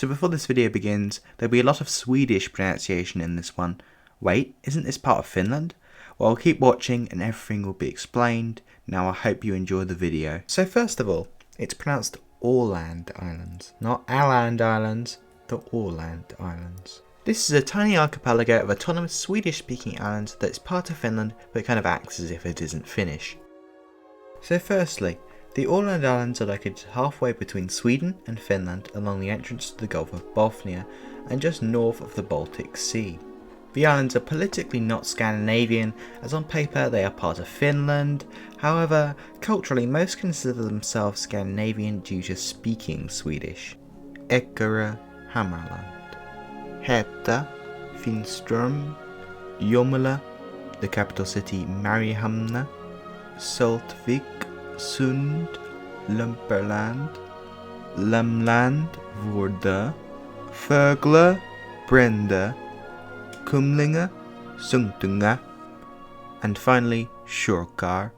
So before this video begins, there'll be a lot of Swedish pronunciation in this one. Wait, isn't this part of Finland? Well, keep watching and everything will be explained. Now I hope you enjoy the video. So first of all, it's pronounced Åland Islands, not Åland Islands, the Åland Islands. This is a tiny archipelago of autonomous Swedish-speaking islands that is part of Finland, but kind of acts as if it isn't Finnish. So firstly, the Åland Islands are located halfway between Sweden and Finland along the entrance to the Gulf of Bothnia and just north of the Baltic Sea. The islands are politically not Scandinavian, as on paper they are part of Finland. However, culturally most consider themselves Scandinavian due to speaking Swedish. Eckerö, Hammarland. Häta, Finström. Jomala, the capital city Mariehamn. Saltvik, Sund, Lumperland. Lämland, Vårdö. Fögle, Brände. Kumlinga, Sundtunga, and finally Shurkar.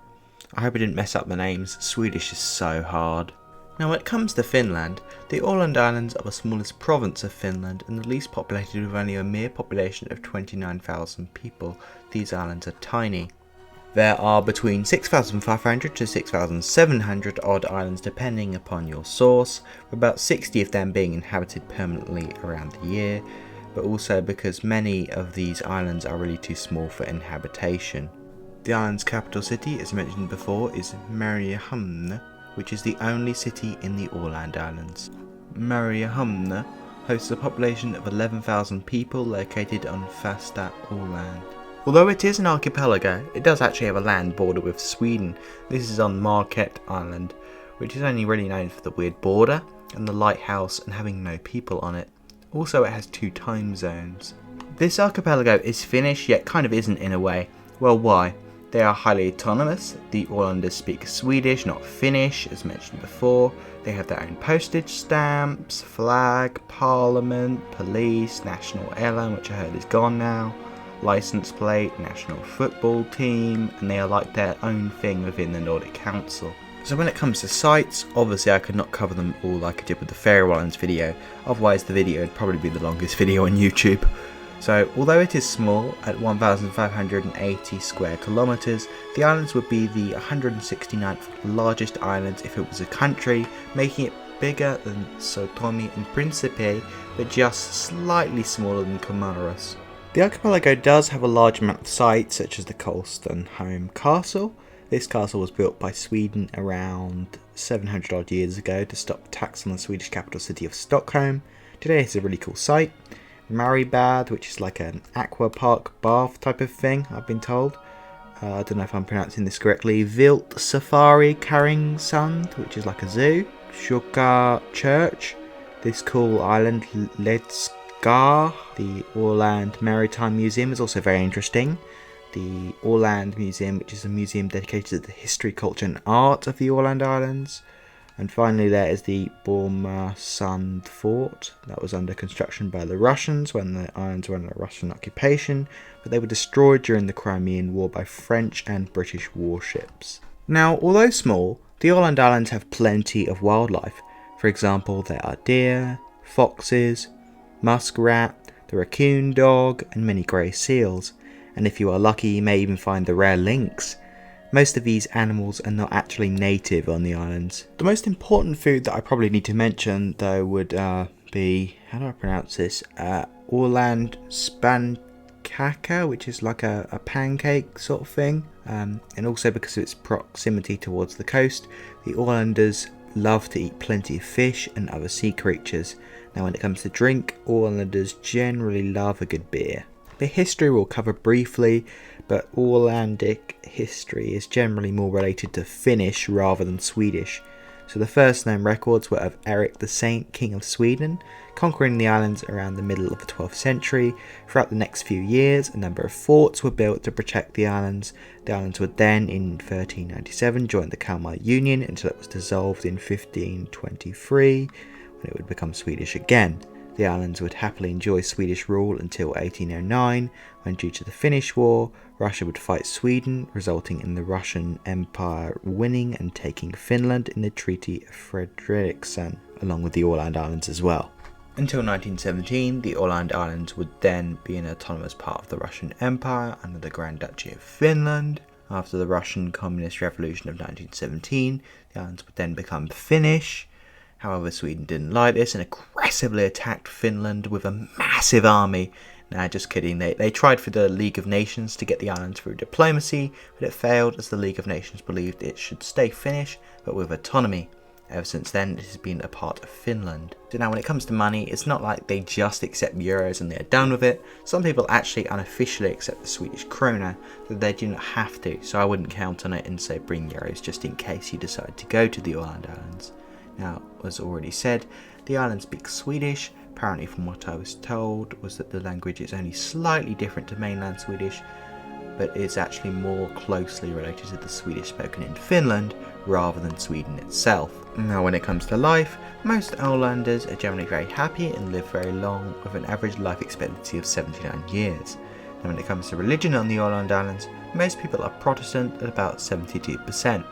I hope I didn't mess up the names, Swedish is so hard. Now when it comes to Finland, the Åland Islands are the smallest province of Finland and the least populated with only a mere population of 29,000 people. These islands are tiny. There are between 6,500 to 6,700 odd islands depending upon your source, with about 60 of them being inhabited permanently around the year, but also because many of these islands are really too small for inhabitation. The island's capital city, as mentioned before, is Mariehamn, which is the only city in the Åland Islands. Mariehamn hosts a population of 11,000 people located on Fasta Åland. Although it is an archipelago, it does actually have a land border with Sweden. This is on Market Island, which is only really known for the weird border and the lighthouse and having no people on it. Also, it has 2 time zones. This archipelago is Finnish, yet kind of isn't in a way. Well, why? They are highly autonomous. The Ålanders speak Swedish, not Finnish, as mentioned before. They have their own postage stamps, flag, parliament, police, national airline, which I heard is gone now, license plate, national football team, and they are like their own thing within the Nordic Council. So when it comes to sites, obviously I could not cover them all like I did with the Faroe Islands video, otherwise the video would probably be the longest video on YouTube. So although it is small, at 1,580 square kilometres, the islands would be the 169th largest island if it was a country, making it bigger than Sao Tome and Principe, but just slightly smaller than Comoros. The archipelago does have a large amount of sites, such as the Kolstenholm Castle. This castle was built by Sweden around 700 odd years ago to stop attacks on the Swedish capital city of Stockholm. Today it's a really cool site. Maribad, which is like an aqua park bath type of thing, I've been told. I don't know if I'm pronouncing this correctly. Vilt Safari Carrying Sund, which is like a zoo. Shukar Church. This cool island Ledskar. The Åland Maritime Museum is also very interesting. The Åland Museum, which is a museum dedicated to the history, culture and art of the Åland Islands. And finally there is the Bormasund Fort that was under construction by the Russians when the islands were under Russian occupation, but they were destroyed during the Crimean War by French and British warships. Now, although small, the Åland Islands have plenty of wildlife. For example, there are deer, foxes, muskrat, the raccoon dog and many grey seals. And if you are lucky, you may even find the rare lynx. Most of these animals are not actually native on the islands. The most important food that I probably need to mention, though, would be, how do I pronounce this? Åland spankaka, which is like a pancake sort of thing. And also because of its proximity towards the coast, the Ålanders love to eat plenty of fish and other sea creatures. Now when it comes to drink, Ålanders generally love a good beer. The history we'll cover briefly, but Ålandic history is generally more related to Finnish rather than Swedish. So the first known records were of Eric the Saint, King of Sweden, conquering the islands around the middle of the 12th century. Throughout the next few years, a number of forts were built to protect the islands. The islands would then, in 1397, join the Kalmar Union until it was dissolved in 1523, when it would become Swedish again. The islands would happily enjoy Swedish rule until 1809, when due to the Finnish War, Russia would fight Sweden, resulting in the Russian Empire winning and taking Finland in the Treaty of Fredriksson, along with the Åland Islands as well. Until 1917, the Åland Islands would then be an autonomous part of the Russian Empire under the Grand Duchy of Finland. After the Russian Communist Revolution of 1917, the islands would then become Finnish. However, Sweden didn't like this and aggressively attacked Finland with a massive army. Nah, just kidding. They tried for the League of Nations to get the islands through diplomacy, but it failed as the League of Nations believed it should stay Finnish, but with autonomy. Ever since then, it has been a part of Finland. So now when it comes to money, it's not like they just accept euros and they're done with it. Some people actually unofficially accept the Swedish krona, but they do not have to. So I wouldn't count on it and say bring euros just in case you decide to go to the Åland Islands. Now, as already said, the island speaks Swedish. Apparently from what I was told was that the language is only slightly different to mainland Swedish, but it's actually more closely related to the Swedish spoken in Finland rather than Sweden itself. Now when it comes to life, most Ålanders are generally very happy and live very long with an average life expectancy of 79 years. Now when it comes to religion on the Åland Islands, most people are Protestant at about 72%.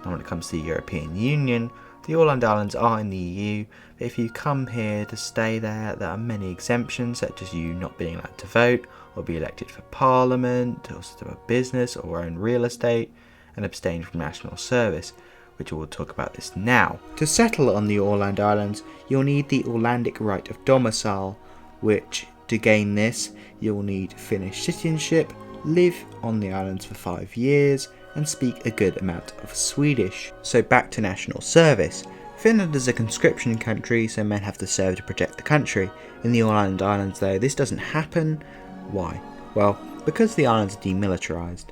Now when it comes to the European Union, the Åland Islands are in the EU, but if you come here to stay there are many exemptions, such as you not being allowed to vote, or be elected for parliament, or start a business, or own real estate, and abstain from national service, which we'll talk about this now. To settle on the Åland Islands, you'll need the Ålandic right of domicile, which, to gain this, you'll need Finnish citizenship, live on the islands for 5 years, and speak a good amount of Swedish. So back to national service. Finland is a conscription country, so men have to serve to protect the country. In the Åland Islands though, this doesn't happen. Why? Well, because the islands are demilitarised.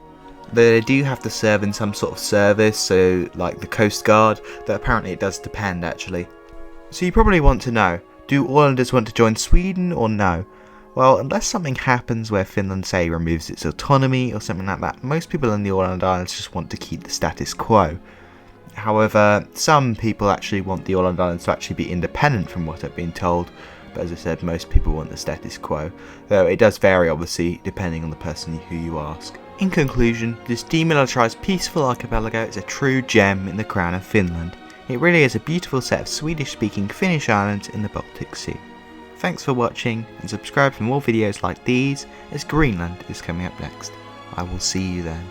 They do have to serve in some sort of service, so like the Coast Guard, though apparently it does depend actually. So you probably want to know, do Ålanders want to join Sweden or no? Well, unless something happens where Finland, say, removes its autonomy or something like that, most people in the Åland Islands just want to keep the status quo. However, some people actually want the Åland Islands to actually be independent from what I've been told, but as I said, most people want the status quo, though it does vary obviously depending on the person who you ask. In conclusion, this demilitarised peaceful archipelago is a true gem in the crown of Finland. It really is a beautiful set of Swedish-speaking Finnish islands in the Baltic Sea. Thanks for watching, and subscribe for more videos like these as Greenland is coming up next. I will see you then.